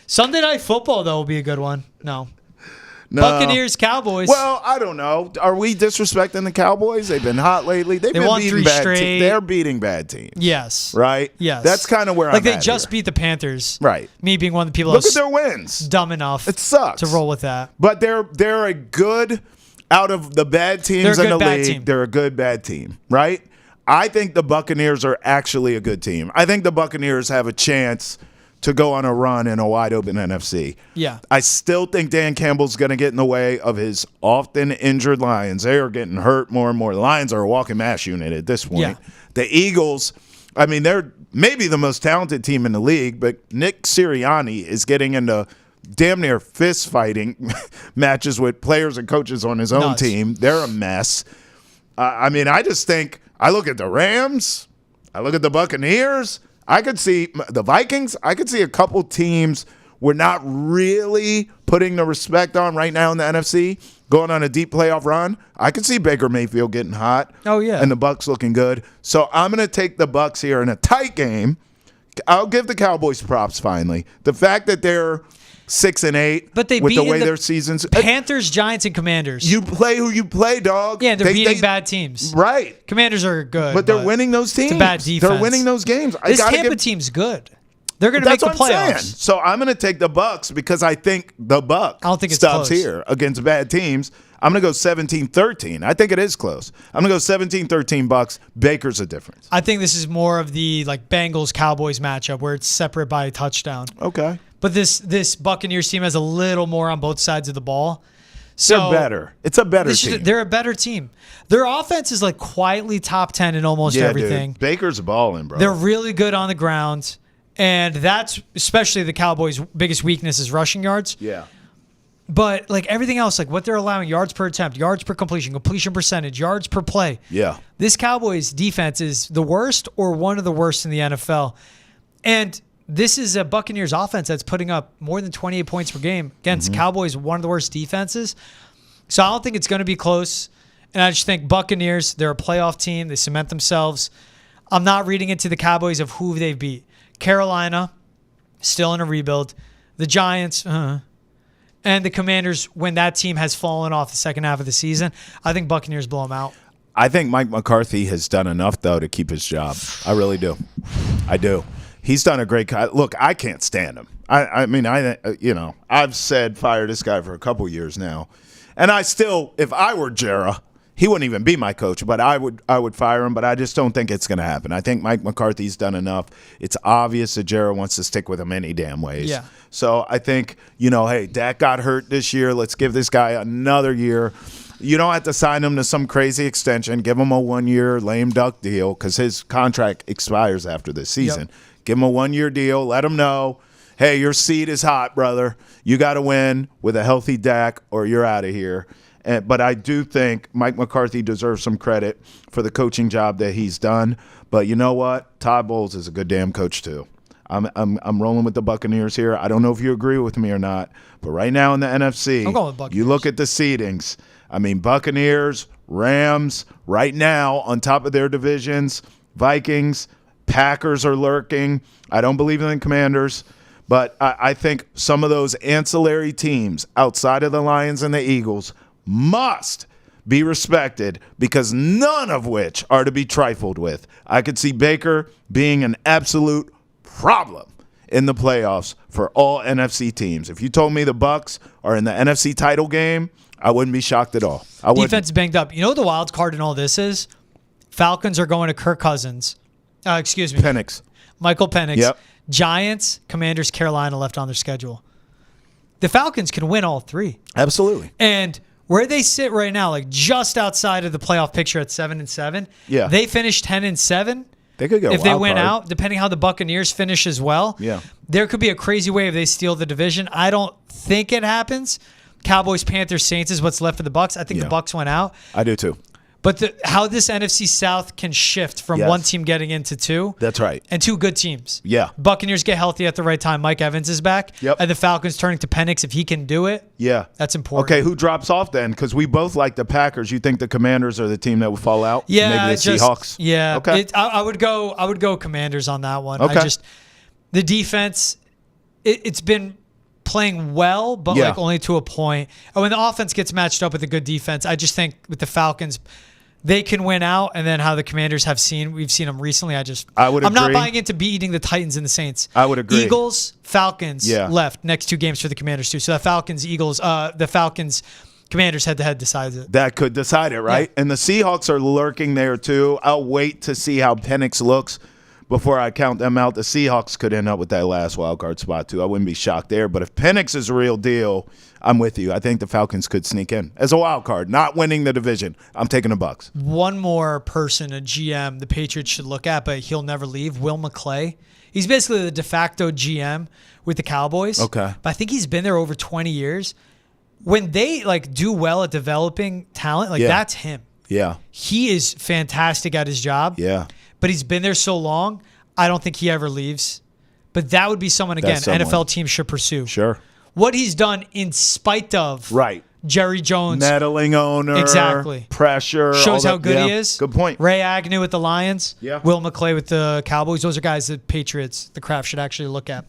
Sunday Night Football, though, will be a good one. No. Buccaneers, Cowboys. Well, I don't know. Are we disrespecting the Cowboys? They've been hot lately. They won beating 3 bad straight. They're beating bad teams. Yes. Right? Yes. That's kind of where I'm at. Like they just beat the Panthers. Right. Me being one of the people Look that at their wins. dumb enough It sucks to roll with that. But they're a good, out of the bad teams in the league, team. they're a good bad team, right? I think the Buccaneers are actually a good team. I think the Buccaneers have a chance to go on a run in a wide-open NFC. Yeah. I still think Dan Campbell's going to get in the way of his often injured Lions. They are getting hurt more and more. The Lions are a walking mash unit at this point. Yeah. The Eagles, I mean, they're maybe the most talented team in the league, but Nick Sirianni is getting into damn near fist-fighting matches with players and coaches on his own team. They're a mess. I mean, I just think I look at the Rams. I look at the Buccaneers. I could see the Vikings. I could see a couple teams we're not really putting the respect on right now in the NFC going on a deep playoff run. I could see Baker Mayfield getting hot. Oh, yeah. And the Bucs looking good. So I'm going to take the Bucs here in a tight game. I'll give the Cowboys props finally. The fact that they're 6-8, but they with beat the way their seasons. Panthers, Giants, and Commanders. You play who you play, dog. Yeah, they're beating bad teams. Right. Commanders are good, but they're winning those teams. It's a bad defense. They're winning those games. This Tampa team's good. They're going to make the playoffs. That's what I'm saying. So I'm going to take the Bucs because I think the Bucs I don't think it's stops close. here against bad teams. I'm going to go 17-13. I think it is close. I'm going to go 17-13 Bucs. Baker's a difference. I think this is more of the like Bengals-Cowboys matchup where it's separate by a touchdown. Okay. But this Buccaneers team has a little more on both sides of the ball. So they're better. It's a better team. They're a better team. Their offense is like quietly top 10 in almost everything. Dude. Baker's balling, bro. They're really good on the ground. And that's especially the Cowboys' biggest weakness is rushing yards. Yeah. But like everything else, like what they're allowing, yards per attempt, yards per completion, completion percentage, yards per play. Yeah. This Cowboys defense is the worst or one of the worst in the NFL. And this is a Buccaneers offense that's putting up more than 28 points per game against Cowboys, one of the worst defenses. So I don't think it's going to be close. And I just think Buccaneers, they're a playoff team. They cement themselves. I'm not reading into the Cowboys of who they've beat. Carolina, still in a rebuild. The Giants, and the Commanders, when that team has fallen off the second half of the season, I think Buccaneers blow them out. I think Mike McCarthy has done enough, though, to keep his job. I really do. I do. He's done a great – look, I can't stand him. I mean, I've said fire this guy for a couple years now. And I still – if I were Jera, he wouldn't even be my coach, but I would fire him. But I just don't think it's going to happen. I think Mike McCarthy's done enough. It's obvious that Jera wants to stick with him any damn ways. Yeah. So I think, hey, Dak got hurt this year. Let's give this guy another year. You don't have to sign him to some crazy extension. Give him a 1-year lame duck deal because his contract expires after this season. Yep. Give him a 1-year deal. Let him know, hey, your seat is hot, brother. You got to win with a healthy Dak or you're out of here. But I do think Mike McCarthy deserves some credit for the coaching job that he's done. But you know what? Todd Bowles is a good damn coach too. I'm rolling with the Buccaneers here. I don't know if you agree with me or not, but right now in the NFC, I'm going with Buccaneers. You look at the seedings. I mean, Buccaneers, Rams, right now on top of their divisions, Vikings, Packers are lurking. I don't believe in the Commanders, but I think some of those ancillary teams outside of the Lions and the Eagles must be respected because none of which are to be trifled with. I could see Baker being an absolute problem in the playoffs for all NFC teams. If you told me the Bucs are in the NFC title game, I wouldn't be shocked at all. Defense banged up. You know what the wild card in all this is? Falcons are going to Kirk Cousins. Excuse me. Penix. Michael Penix. Yep. Giants, Commanders, Carolina left on their schedule. The Falcons can win all three. Absolutely. And where they sit right now, like just outside of the playoff picture at 7-7, yeah, they finished 10-7. They could go if they wild win card. out, depending how the Buccaneers finish as well. Yeah, there could be a crazy way if they steal the division. I don't think it happens. Cowboys, Panthers, Saints is what's left for the Bucs. I think the Bucs went out. I do too. But how this NFC South can shift from one team getting into two. That's right. And two good teams. Yeah. Buccaneers get healthy at the right time. Mike Evans is back. Yep. And the Falcons turning to Penix if he can do it. Yeah. That's important. Okay, who drops off then? Because we both like the Packers. You think the Commanders are the team that will fall out? Yeah. Maybe the Seahawks? Yeah. Okay. I would go Commanders on that one. Okay. The defense, it's been playing well, but Yeah. like only to a point. And when the offense gets matched up with a good defense, I just think with the Falcons, they can win out. And then how the Commanders we've seen them recently. I'm not agree. buying into beating the Titans and the Saints. I would agree. Eagles, Falcons Yeah. left next 2 games for the Commanders too. So the Falcons, Commanders head-to-head decides it. That could decide it, right? Yeah. And the Seahawks are lurking there too. I'll wait to see how Penix looks before I count them out. The Seahawks could end up with that last wild card spot too. I wouldn't be shocked there. But if Penix is a real deal, I'm with you. I think the Falcons could sneak in as a wild card, not winning the division. I'm taking the Bucs. One more person, a GM, the Patriots should look at, but he'll never leave, Will McClay. He's basically the de facto GM with the Cowboys. Okay. But I think he's been there over 20 years. When they like do well at developing talent, like Yeah. that's him. Yeah. He is fantastic at his job. Yeah. But he's been there so long, I don't think he ever leaves. But that would be someone, again, That's someone. NFL teams should pursue. Sure. What he's done in spite of Right. Jerry Jones. Meddling owner. Exactly. Pressure. Shows all how that. good he Yeah. is. Good point. Ray Agnew with the Lions. Yeah. Will McClay with the Cowboys. Those are guys that Patriots, the Kraft should actually look at.